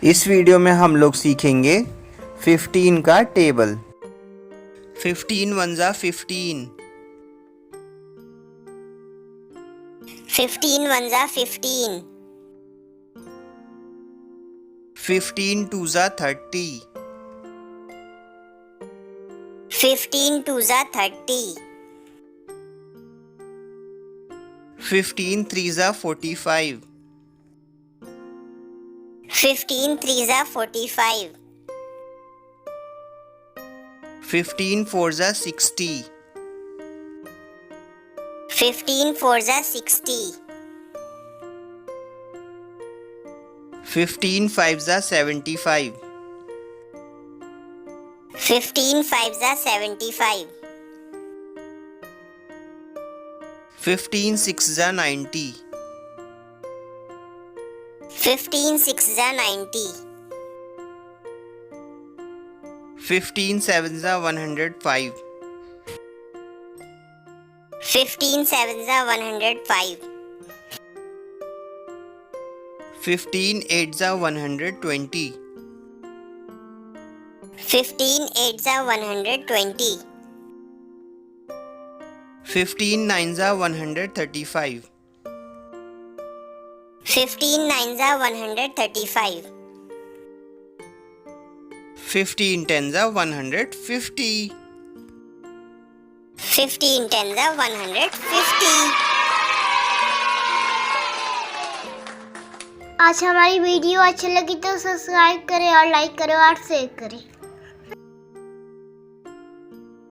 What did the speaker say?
इस वीडियो में हम लोग सीखेंगे 15 का टेबल। 15 वन जा 15, 15 1 जा 15, 15 टू जा 30, 15 2 जा 30, 15 3 जा 45, 15 3 जा 45, 15 4 जा 60, 15 4 जा 60, 15 5 जा 75, 15 5 जा 75, 15 6 जा 90, 15 6 जा 90, 15 7 जा 105, 15 7 जा 105, 15 8 जा 120, 15 8 जा 120, 15 9 जा 135, 15 9 जा 135, 15 10 जा 150, 15 10 जा 150। आज हमारी वीडियो अच्छी लगी तो सब्सक्राइब करें और लाइक करें और शेयर करें।